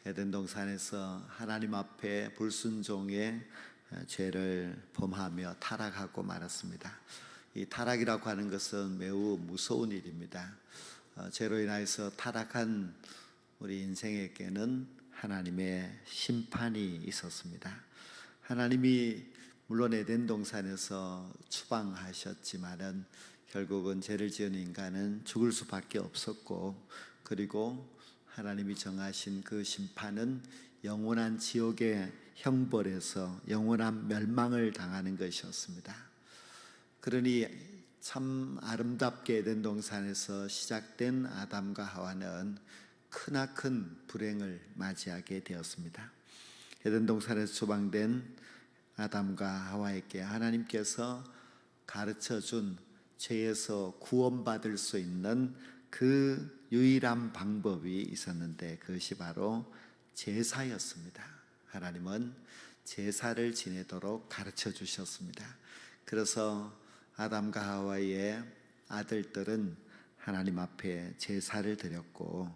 에덴 동산에서 하나님 앞에 불순종의 죄를 범하며 타락하고 말았습니다. 이 타락이라고 하는 것은 매우 무서운 일입니다. 죄로 인하여서 타락한 우리 인생에게는 하나님의 심판이 있었습니다. 하나님이 물론 에덴 동산에서 추방하셨지만은 결국은 죄를 지은 인간은 죽을 수밖에 없었고, 그리고 하나님이 정하신 그 심판은 영원한 지옥의 형벌에서 영원한 멸망을 당하는 것이었습니다. 그러니 참 아름답게 에덴 동산에서 시작된 아담과 하와는 크나큰 불행을 맞이하게 되었습니다. 에덴 동산에서 추방된 아담과 하와에게 하나님께서 가르쳐준 죄에서 구원받을 수 있는 그 유일한 방법이 있었는데, 그것이 바로 제사였습니다. 하나님은 제사를 지내도록 가르쳐 주셨습니다. 그래서 아담과 하와의 아들들은 하나님 앞에 제사를 드렸고,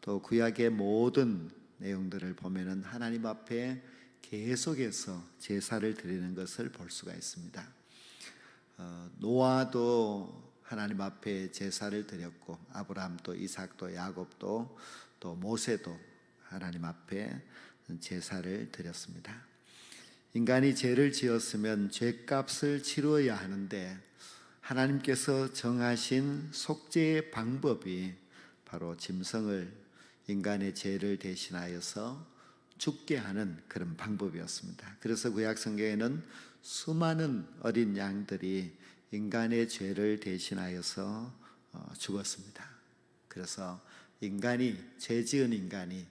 또 구약의 모든 내용들을 보면은 하나님 앞에 계속해서 제사를 드리는 것을 볼 수가 있습니다. 노아도 하나님 앞에 제사를 드렸고, 아브라함도 이삭도 야곱도 또 모세도 하나님 앞에 제사를 드렸습니다. 인간이 죄를 지었으면 죄값을 치루어야 하는데, 하나님께서 정하신 속죄의 방법이 바로 짐승을 인간의 죄를 대신하여서 죽게 하는 그런 방법이었습니다. 그래서 구약 성경에는 수많은 어린 양들이 인간의 죄를 대신하여서 죽었습니다. 그래서 죄 지은 인간이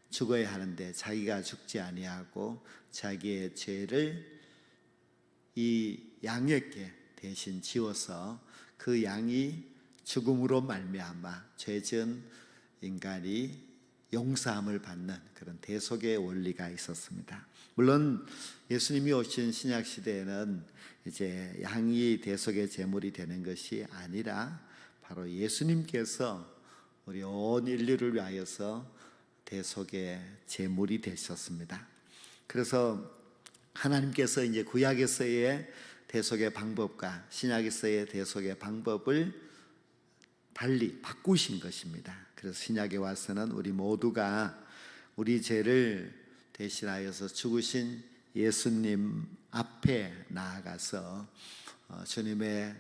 죽어야 하는데 자기가 죽지 아니하고 자기의 죄를 이 양에게 대신 지워서 그 양이 죽음으로 말미암아 죄 지은 인간이 용서함을 받는 그런 대속의 원리가 있었습니다. 물론 예수님이 오신 신약 시대에는 이제 양이 대속의 제물이 되는 것이 아니라 바로 예수님께서 우리 온 인류를 위하여서 대속의 제물이 되셨습니다. 그래서 하나님께서 이제 구약에서의 대속의 방법과 신약에서의 대속의 방법을 달리 바꾸신 것입니다. 그래서 신약에 와서는 우리 모두가 우리 죄를 대신하여서 죽으신 예수님 앞에 나아가서 주님의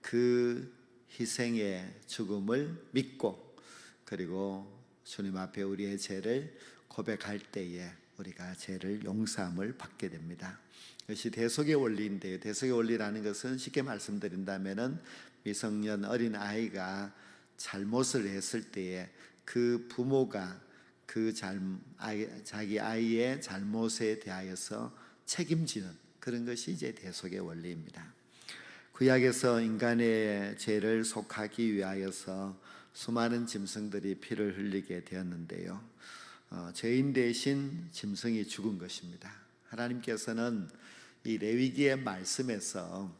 그 희생의 죽음을 믿고, 그리고 주님 앞에 우리의 죄를 고백할 때에 우리가 죄를 용서함을 받게 됩니다. 이것이 대속의 원리인데요. 대속의 원리라는 것은 쉽게 말씀드린다면은 미성년 어린 아이가 잘못을 했을 때에 그 부모가 자기 아이의 잘못에 대하여서 책임지는 그런 것이 이제 대속의 원리입니다. 구약에서 인간의 죄를 속하기 위하여서 수많은 짐승들이 피를 흘리게 되었는데요, 죄인 대신 짐승이 죽은 것입니다. 하나님께서는 이 레위기의 말씀에서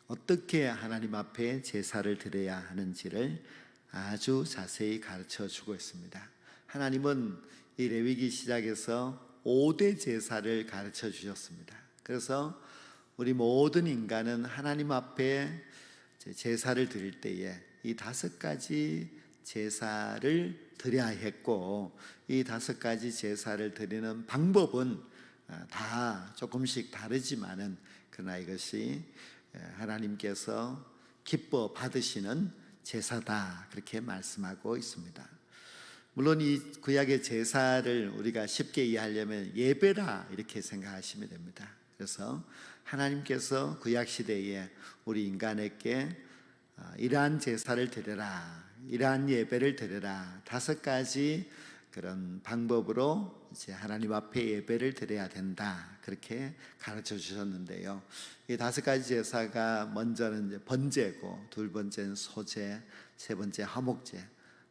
어떻게 하나님 앞에 제사를 드려야 하는지를 아주 자세히 가르쳐 주고 있습니다. 하나님은 이 레위기 시작에서 5대 제사를 가르쳐 주셨습니다. 그래서 우리 모든 인간은 하나님 앞에 제사를 드릴 때에 이 5가지 제사를 드려야 했고, 이 5가지 제사를 드리는 방법은 다 조금씩 다르지만은, 그러나 이것이 하나님께서 기뻐 받으시는 제사다, 그렇게 말씀하고 있습니다. 물론 이 구약의 제사를 우리가 쉽게 이해하려면 예배라 이렇게 생각하시면 됩니다. 그래서 하나님께서 구약 시대에 우리 인간에게 이러한 제사를 드려라, 이러한 예배를 드려라, 5가지 그런 방법으로 이제 하나님 앞에 예배를 드려야 된다, 그렇게 가르쳐 주셨는데요, 이 5가지 제사가 먼저는 이제 번제고, 두 번째는 소제, 세 번째 화목제,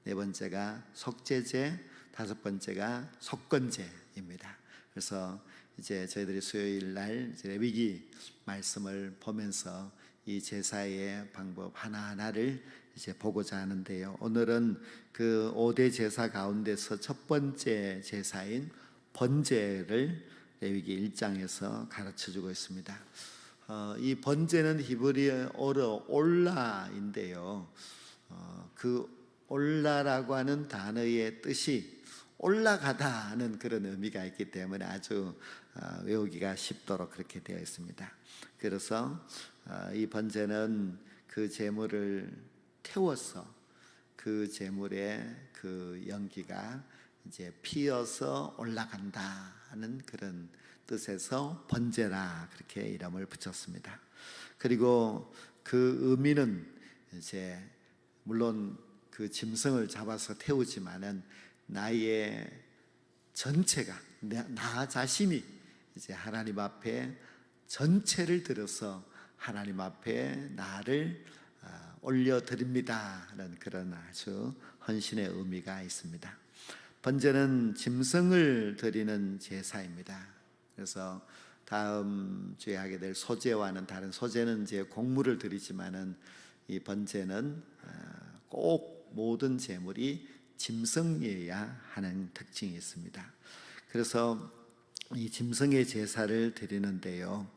네 번째가 속죄제, 5번째가 속건제입니다. 그래서 이제 저희들이 수요일 날 레위기 말씀을 보면서 이 제사의 방법 하나하나를 이제 보고자 하는데요. 오늘은 그 5대 제사 가운데서 첫 번째 제사인 번제를 레위기 1장에서 가르쳐 주고 있습니다. 이 번제는 히브리어로 올라인데요. 그 올라라고 하는 단어의 뜻이 올라가다는 그런 의미가 있기 때문에 아주 외우기가 쉽도록 그렇게 되어 있습니다. 그래서 이 번제는 그 제물을 태워서 그 제물의 그 연기가 이제 피어서 올라간다 하는 그런 뜻에서 번제라 그렇게 이름을 붙였습니다. 그리고 그 의미는 이제 물론 그 짐승을 잡아서 태우지만은 나의 전체가 나 자신이 이제 하나님 앞에 전체를 들어서 하나님 앞에 나를 올려드립니다 하는 그런 아주 헌신의 의미가 있습니다. 번제는 짐승을 드리는 제사입니다. 그래서 다음 주에 하게 될 소제와는 다른, 소제는 이제 곡물을 드리지만은 이 번제는 꼭 모든 제물이 짐승이어야 하는 특징이 있습니다. 그래서 이 짐승의 제사를 드리는데요,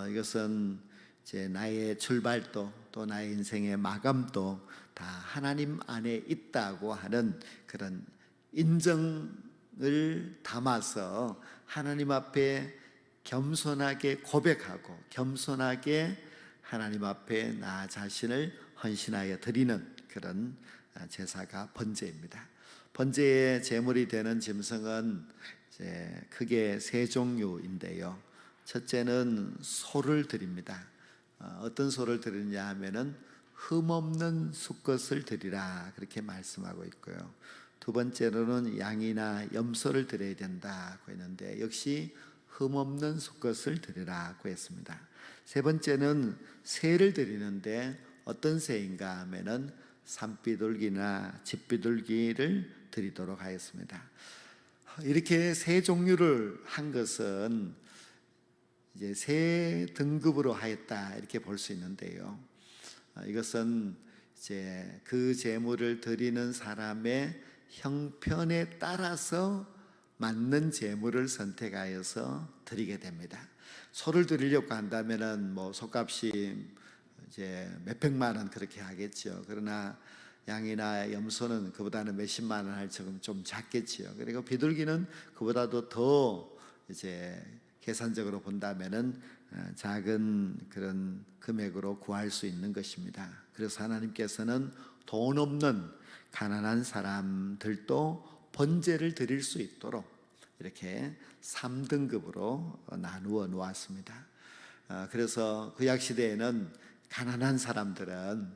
이것은 이제 나의 출발도 또 나의 인생의 마감도 다 하나님 안에 있다고 하는 그런 인정을 담아서 하나님 앞에 겸손하게 고백하고 겸손하게 하나님 앞에 나 자신을 헌신하여 드리는 그런 제사가 번제입니다. 번제의 제물이 되는 짐승은 이제 크게 세 종류인데요. 첫째는 소를 드립니다. 어떤 소를 드리냐 하면은 흠없는 수컷을 드리라 그렇게 말씀하고 있고요. 두 번째로는 양이나 염소를 드려야 된다고 했는데 역시 흠없는 수컷을 드리라고 했습니다. 세 번째는 새를 드리는데 어떤 새인가 하면은 산비둘기나 집비둘기를 드리도록 하였습니다. 이렇게 세 종류를 한 것은 이제 세 등급으로 하였다 이렇게 볼 수 있는데요. 이것은 이제 그 제물을 드리는 사람의 형편에 따라서 맞는 제물을 선택하여서 드리게 됩니다. 소를 드리려고 한다면은 뭐 소값이 이제 몇백만 원 그렇게 하겠죠. 그러나 양이나 염소는 그보다는 몇십만 원 할 적은 좀 작겠지요. 그리고 비둘기는 그보다도 더 이제 계산적으로 본다면은 작은 그런 금액으로 구할 수 있는 것입니다. 그래서 하나님께서는 돈 없는 가난한 사람들도 번제를 드릴 수 있도록 이렇게 3등급으로 나누어 놓았습니다. 그래서 구약 시대에는 가난한 사람들은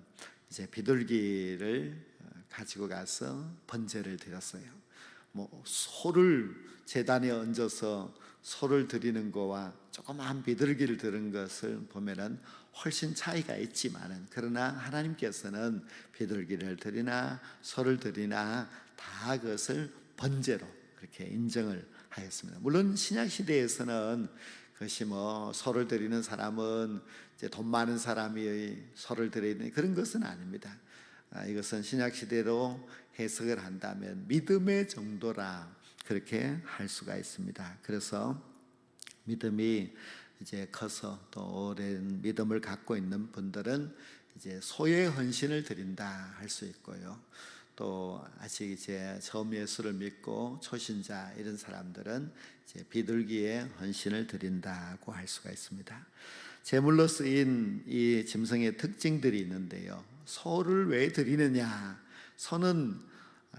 이제 비둘기를 가지고 가서 번제를 드렸어요. 뭐 소를 제단에 얹어서 소를 드리는 거와 조그마한 비둘기를 드리는 것을 보면은 훨씬 차이가 있지만은, 그러나 하나님께서는 비둘기를 드리나 소를 드리나 다 그것을 번제로 그렇게 인정을 하였습니다. 물론 신약 시대에서는 그것이 뭐 소를 드리는 사람은 이제 돈 많은 사람이 소를 드리는 그런 것은 아닙니다. 이것은 신약 시대로 해석을 한다면 믿음의 정도라 그렇게 할 수가 있습니다. 그래서 믿음이 이제 커서 또 오랜 믿음을 갖고 있는 분들은 이제 소의 헌신을 드린다 할 수 있고요. 또 아직 이제 처음 예수를 믿고 초신자 이런 사람들은 이제 비둘기의 헌신을 드린다고 할 수가 있습니다. 제물로 쓰인 이 짐승의 특징들이 있는데요. 소를 왜 드리느냐? 소는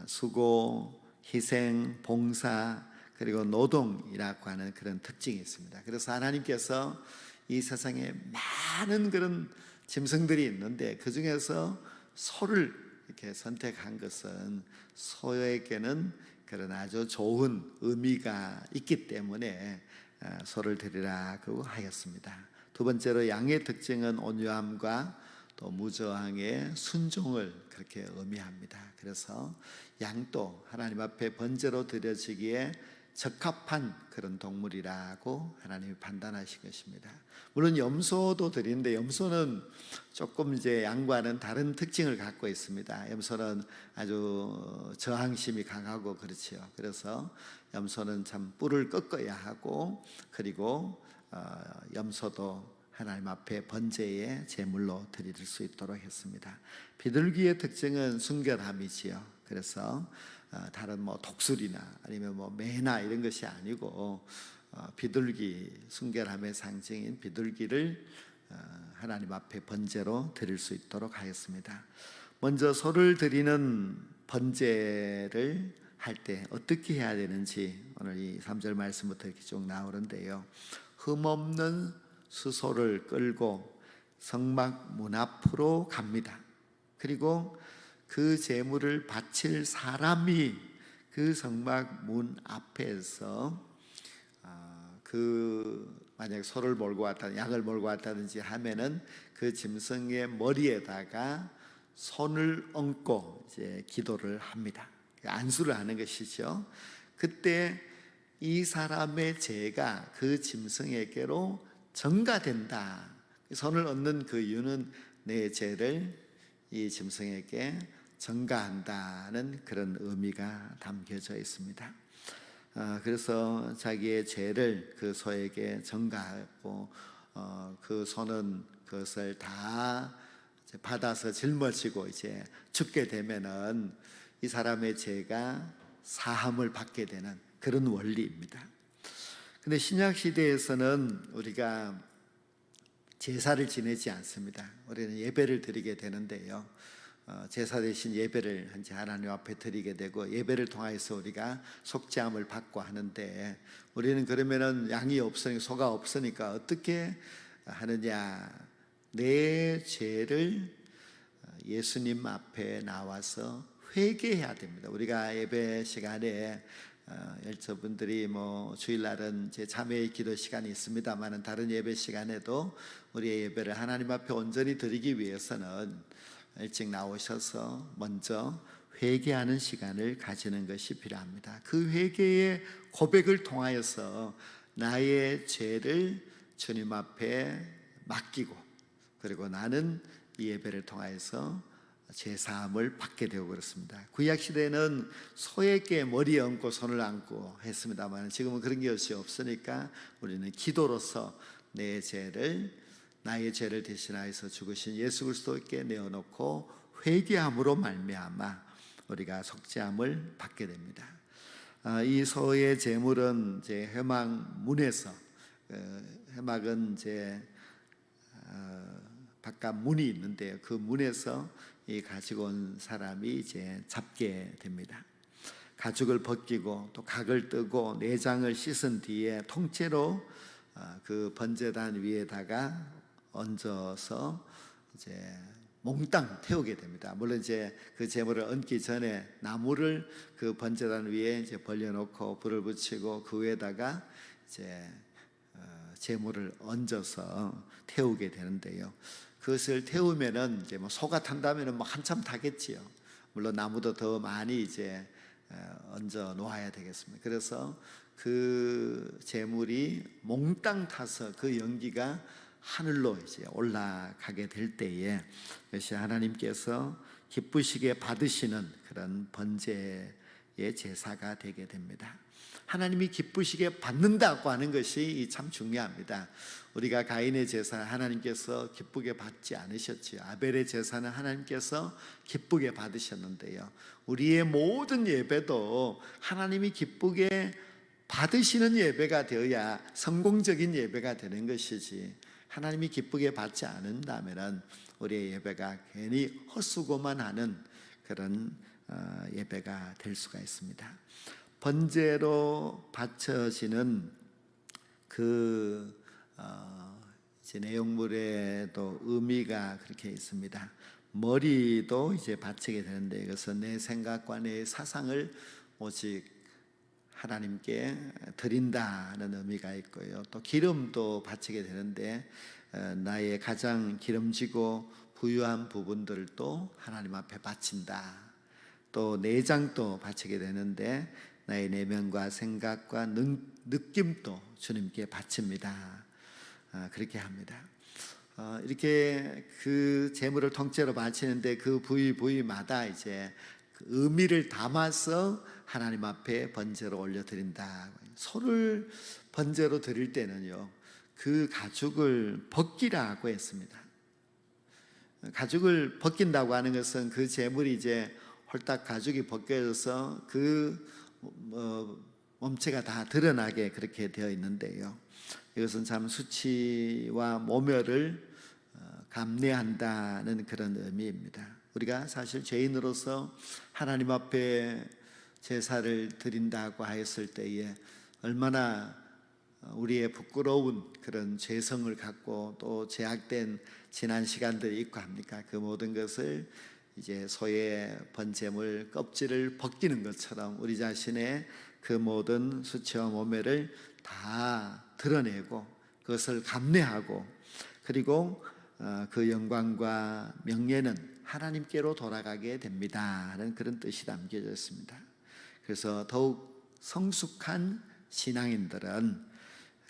수고, 희생, 봉사 그리고 노동이라고 하는 그런 특징이 있습니다. 그래서 하나님께서 이 세상에 많은 그런 짐승들이 있는데 그 중에서 소를 이렇게 선택한 것은 소에게는 그런 아주 좋은 의미가 있기 때문에 소를 드리라고 하였습니다. 두 번째로 양의 특징은 온유함과 또 무저항의 순종을 그렇게 의미합니다. 그래서 양도 하나님 앞에 번제로 드려지기에 적합한 그런 동물이라고 하나님이 판단하신 것입니다. 물론 염소도 드리는데 염소는 조금 이제 양과는 다른 특징을 갖고 있습니다. 염소는 아주 저항심이 강하고 그렇지요. 그래서 염소는 참 뿔을 꺾어야 하고, 그리고 염소도 하나님 앞에 번제의 제물로 드릴 수 있도록 했습니다. 비둘기의 특징은 순결함이지요. 그래서 다른 뭐 독수리나 아니면 뭐 매나 이런 것이 아니고 비둘기, 순결함의 상징인 비둘기를 하나님 앞에 번제로 드릴 수 있도록 하였습니다. 먼저 소를 드리는 번제를 할 때 어떻게 해야 되는지 오늘 이 3절 말씀부터 이렇게 쭉 나오는데요. 흠없는 수소를 끌고 성막 문 앞으로 갑니다. 그리고 그 제물을 바칠 사람이 그 성막 문 앞에서 만약 소를 몰고 왔다, 양을 몰고 왔다든지 하면은 그 짐승의 머리에다가 손을 얹고 이제 기도를 합니다. 안수를 하는 것이죠. 그때 이 사람의 죄가 그 짐승에게로 전가된다. 손을 얹는 그 이유는 내 죄를 이 짐승에게 전가한다는 그런 의미가 담겨져 있습니다. 그래서 자기의 죄를 그 소에게 전가하고 그 소는 그것을 다 받아서 짊어지고 이제 죽게 되면은 이 사람의 죄가 사함을 받게 되는 그런 원리입니다. 근데 신약 시대에서는 우리가 제사를 지내지 않습니다. 우리는 예배를 드리게 되는데요. 제사 대신 예배를 이제 하나님 앞에 드리게 되고, 예배를 통해서 우리가 속죄함을 받고 하는데, 우리는 그러면은 양이 없으니까, 소가 없으니까 어떻게 하느냐? 내 죄를 예수님 앞에 나와서 회개해야 됩니다. 우리가 예배 시간에 열처분들이 뭐 주일날은 제 자매의 기도 시간이 있습니다만, 다른 예배 시간에도 우리의 예배를 하나님 앞에 온전히 드리기 위해서는 일찍 나오셔서 먼저 회개하는 시간을 가지는 것이 필요합니다. 그 회개의 고백을 통하여서 나의 죄를 주님 앞에 맡기고, 그리고 나는 이 예배를 통하여서 제사함을 받게 되고 그렇습니다. 구약 시대에는 소에게 머리에 얹고 손을 얹고 했습니다만, 지금은 그런 것이 없으니까 우리는 기도로서 내 죄를, 나의 죄를 대신하여서 죽으신 예수 그리스도께 내어놓고 회개함으로 말미암아 우리가 속죄함을 받게 됩니다. 이 소의 제물은 이제 회막 문에서, 회막은 이제 바깥 문이 있는데요. 그 문에서 이 가지고 온 사람이 이제 잡게 됩니다. 가죽을 벗기고 또 각을 뜨고 내장을 씻은 뒤에 통째로 그 번제단 위에다가 얹어서 이제 몽땅 태우게 됩니다. 물론 이제 그 제물을 얹기 전에 나무를 그 번제단 위에 이제 벌려놓고 불을 붙이고 그 위에다가 이제 제물을 얹어서 태우게 되는데요. 그것을 태우면은 이제 뭐 소가 탄다면은 뭐 한참 타겠지요. 물론 나무도 더 많이 이제 얹어 놓아야 되겠습니다. 그래서 그 제물이 몽땅 타서 그 연기가 하늘로 이제 올라가게 될 때에 이것이 하나님께서 기쁘시게 받으시는 그런 번제의 제사가 되게 됩니다. 하나님이 기쁘시게 받는다고 하는 것이 참 중요합니다. 우리가 가인의 제사 하나님께서 기쁘게 받지 않으셨지요. 아벨의 제사는 하나님께서 기쁘게 받으셨는데요. 우리의 모든 예배도 하나님이 기쁘게 받으시는 예배가 되어야 성공적인 예배가 되는 것이지, 하나님이 기쁘게 받지 않는다면 우리의 예배가 괜히 헛수고만 하는 그런 예배가 될 수가 있습니다. 번제로 바쳐지는 그 이제 내용물에도 의미가 그렇게 있습니다. 머리도 이제 바치게 되는데, 이것은 내 생각과 내 사상을 오직 하나님께 드린다는 의미가 있고요. 또 기름도 바치게 되는데, 나의 가장 기름지고 부유한 부분들도 하나님 앞에 바친다. 또 내장도 바치게 되는데, 나의 내면과 생각과 느낌도 주님께 바칩니다. 그렇게 합니다. 이렇게 그 제물을 통째로 바치는데 그 부위마다 이제 그 의미를 담아서 하나님 앞에 번제로 올려드린다. 소를 번제로 드릴 때는요, 그 가죽을 벗기라고 했습니다. 가죽을 벗긴다고 하는 것은 그 제물이 이제 홀딱 가죽이 벗겨져서 그 몸체가 다 드러나게 그렇게 되어 있는데요, 이것은 참 수치와 모멸을 감내한다는 그런 의미입니다. 우리가 사실 죄인으로서 하나님 앞에 제사를 드린다고 하였을 때에 얼마나 우리의 부끄러운 그런 죄성을 갖고 또 제약된 지난 시간들이 있고 합니까? 그 모든 것을 이제 소의 번제물 껍질을 벗기는 것처럼 우리 자신의 그 모든 수치와 모멸을 다 드러내고 그것을 감내하고, 그리고 그 영광과 명예는 하나님께로 돌아가게 됩니다 하는 그런 뜻이 담겨져 있습니다. 그래서 더욱 성숙한 신앙인들은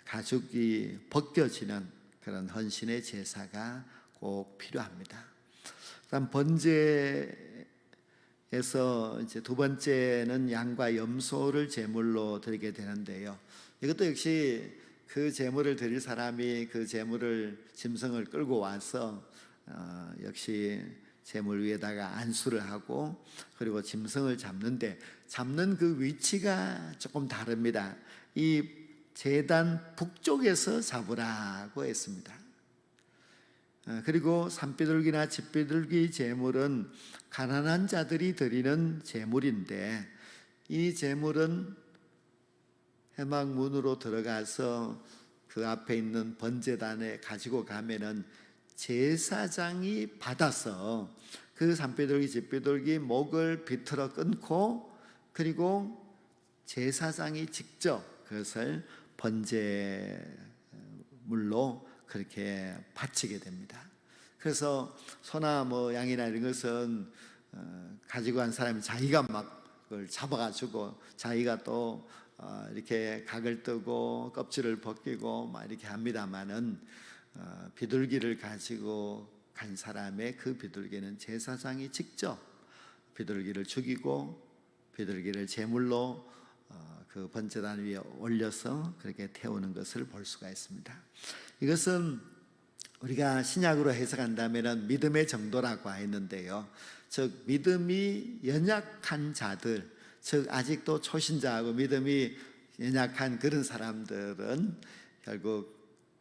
가죽이 벗겨지는 그런 헌신의 제사가 꼭 필요합니다. 다음 번제에서 이제 두 번째는 양과 염소를 제물로 드리게 되는데요, 이것도 역시 그 제물을 드릴 사람이 그 제물을 짐승을 끌고 와서 역시 제물 위에다가 안수를 하고, 그리고 짐승을 잡는 그 위치가 조금 다릅니다. 이 제단 북쪽에서 잡으라고 했습니다. 그리고 산비둘기나 집비둘기 제물은 가난한 자들이 드리는 제물인데, 이 제물은 회막문으로 들어가서 그 앞에 있는 번제단에 가지고 가면은 제사장이 받아서 그 산비둘기 집비둘기 목을 비틀어 끊고, 그리고 제사장이 직접 그것을 번제물로 그렇게 바치게 됩니다. 그래서 소나 뭐 양이나 이런 것은 가지고 간 사람이 자기가 막 그걸 잡아가지고 자기가 또 이렇게 각을 뜨고 껍질을 벗기고 막 이렇게 합니다만은, 비둘기를 가지고 간 사람의 그 비둘기는 제사장이 직접 비둘기를 죽이고 비둘기를 제물로 그 번제단 위에 올려서 그렇게 태우는 것을 볼 수가 있습니다. 이것은 우리가 신약으로 해석한다면 믿음의 정도라고 했는데요, 즉 믿음이 연약한 자들, 즉 아직도 초신자하고 믿음이 연약한 그런 사람들은 결국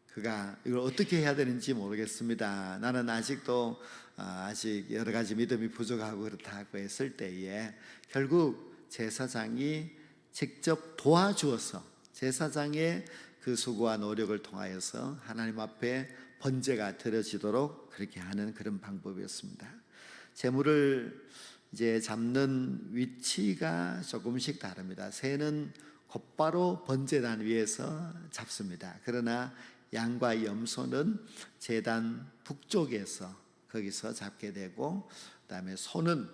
그가 이걸 어떻게 해야 되는지 모르겠습니다, 나는 아직도 아직 여러 가지 믿음이 부족하고 그렇다고 했을 때에 결국 제사장이 직접 도와주어서 제사장의 그 수고와 노력을 통하여서 하나님 앞에 번제가 드려지도록 그렇게 하는 그런 방법이었습니다. 제물을 이제 잡는 위치가 조금씩 다릅니다. 새는 곧바로 번제단 위에서 잡습니다. 그러나 양과 염소는 제단 북쪽에서 거기서 잡게 되고, 그다음에 소는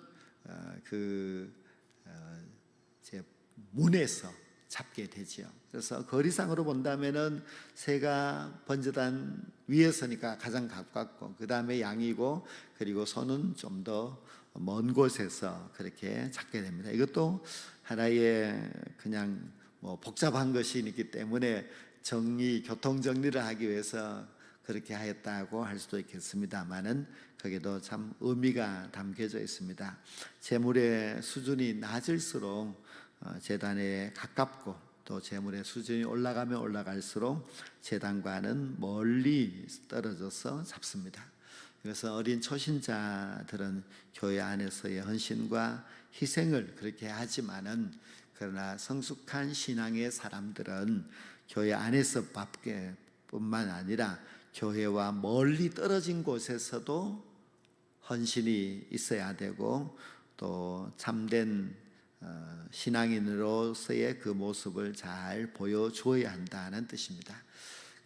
제 문에서 잡게 되죠. 그래서 거리상으로 본다면은 새가 번제단 위에 서니까 가장 가깝고, 그 다음에 양이고, 그리고 소는 좀 더 먼 곳에서 그렇게 잡게 됩니다. 이것도 하나의 그냥 뭐 복잡한 것이 있기 때문에 교통 정리를 하기 위해서 그렇게 하였다고 할 수도 있겠습니다만은 거기도 참 의미가 담겨져 있습니다. 제물의 수준이 낮을수록 제단에 가깝고, 또 제물의 수준이 올라가면 올라갈수록 제단과는 멀리 떨어져서 잡습니다. 그래서 어린 초신자들은 교회 안에서의 헌신과 희생을 그렇게 하지만은, 그러나 성숙한 신앙의 사람들은 교회 안에서 뿐만 아니라 교회와 멀리 떨어진 곳에서도 헌신이 있어야 되고, 또 참된 신앙인으로서의 그 모습을 잘 보여주어야 한다는 뜻입니다.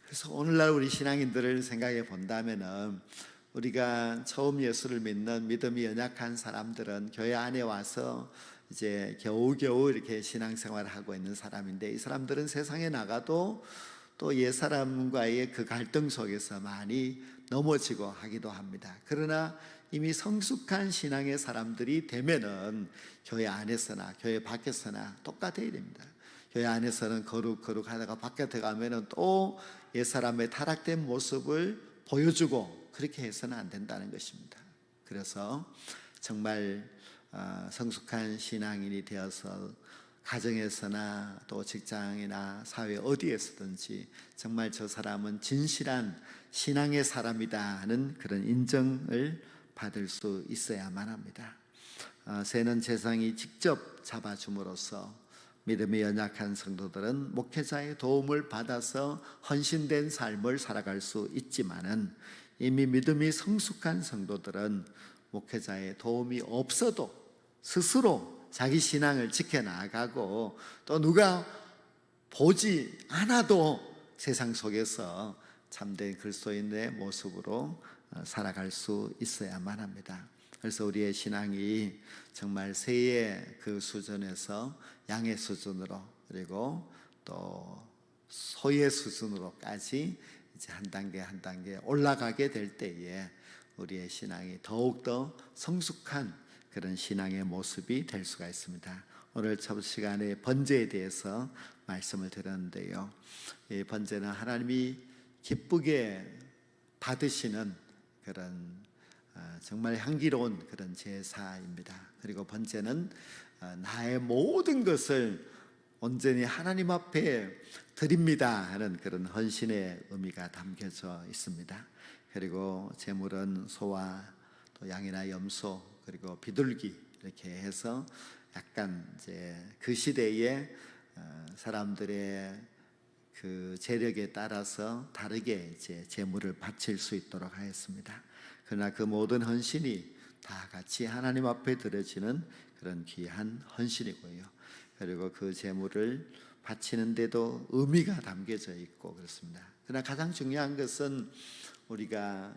그래서 오늘날 우리 신앙인들을 생각해 본다면은, 우리가 처음 예수를 믿는 믿음이 연약한 사람들은 교회 안에 와서 이제 겨우겨우 이렇게 신앙생활을 하고 있는 사람인데, 이 사람들은 세상에 나가도 또 옛사람과의 그 갈등 속에서 많이 넘어지고 하기도 합니다. 그러나 이미 성숙한 신앙의 사람들이 되면은 교회 안에서나 교회 밖에서나 똑같아야 됩니다. 교회 안에서는 거룩하다가 바깥에 가면은 또 옛사람의 타락된 모습을 보여주고, 그렇게 해서는 안 된다는 것입니다. 그래서 정말 성숙한 신앙인이 되어서 가정에서나 또 직장이나 사회 어디에서든지 정말 저 사람은 진실한 신앙의 사람이다 하는 그런 인정을 받을 수 있어야만 합니다. 새는 재상이 직접 잡아줌으로써 믿음이 연약한 성도들은 목회자의 도움을 받아서 헌신된 삶을 살아갈 수 있지만은, 이미 믿음이 성숙한 성도들은 목회자의 도움이 없어도 스스로 자기 신앙을 지켜나가고, 또 누가 보지 않아도 세상 속에서 참된 그리스도인의 모습으로 살아갈 수 있어야만 합니다. 그래서 우리의 신앙이 정말 새의 그 수준에서 양의 수준으로, 그리고 또 소의 수준으로까지 이제 한 단계 한 단계 올라가게 될 때에 우리의 신앙이 더욱더 성숙한 그런 신앙의 모습이 될 수가 있습니다. 오늘 첫 시간에 번제에 대해서 말씀을 드렸는데요, 이 번제는 하나님이 기쁘게 받으시는 그런 정말 향기로운 그런 제사입니다. 그리고 번제는 나의 모든 것을 온전히 하나님 앞에 드립니다 하는 그런 헌신의 의미가 담겨져 있습니다. 그리고 제물은 소와 또 양이나 염소, 그리고 비둘기, 이렇게 해서 약간 이제 그 시대에 사람들의 그 재력에 따라서 다르게 이제 제물을 바칠 수 있도록 하였습니다. 그러나 그 모든 헌신이 다 같이 하나님 앞에 드려지는 그런 귀한 헌신이고요. 그리고 그 제물을 바치는데도 의미가 담겨져 있고 그렇습니다. 그러나 가장 중요한 것은 우리가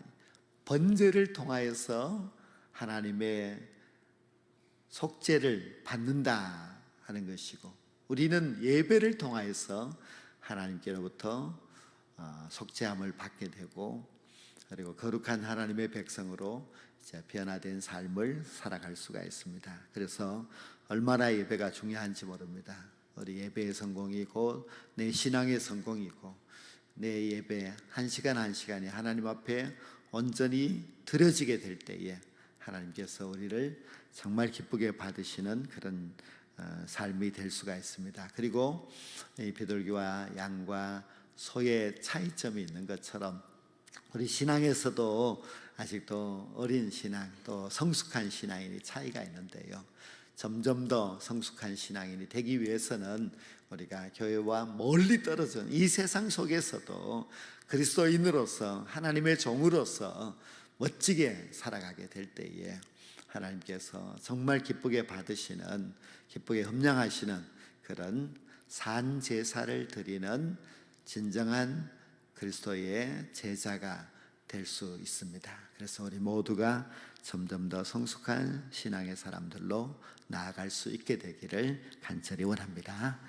번제를 통하여서 하나님의 속죄를 받는다 하는 것이고, 우리는 예배를 통하여서 하나님께로부터 속죄함을 받게 되고, 그리고 거룩한 하나님의 백성으로 이제 변화된 삶을 살아갈 수가 있습니다. 그래서 얼마나 예배가 중요한지 모릅니다. 우리 예배의 성공이고 내 신앙의 성공이고, 내 예배 한 시간 한 시간이 하나님 앞에 온전히 드려지게 될 때에 하나님께서 우리를 정말 기쁘게 받으시는 그런 삶이 될 수가 있습니다. 그리고 이 비둘기와 양과 소의 차이점이 있는 것처럼 우리 신앙에서도 아직도 어린 신앙, 또 성숙한 신앙인이 차이가 있는데요, 점점 더 성숙한 신앙인이 되기 위해서는 우리가 교회와 멀리 떨어진 이 세상 속에서도 그리스도인으로서, 하나님의 종으로서 멋지게 살아가게 될 때에 하나님께서 정말 기쁘게 받으시는, 기쁘게 협량하시는 그런 산 제사를 드리는 진정한 그리스도의 제자가 될 수 있습니다. 그래서 우리 모두가 점점 더 성숙한 신앙의 사람들로 나아갈 수 있게 되기를 간절히 원합니다.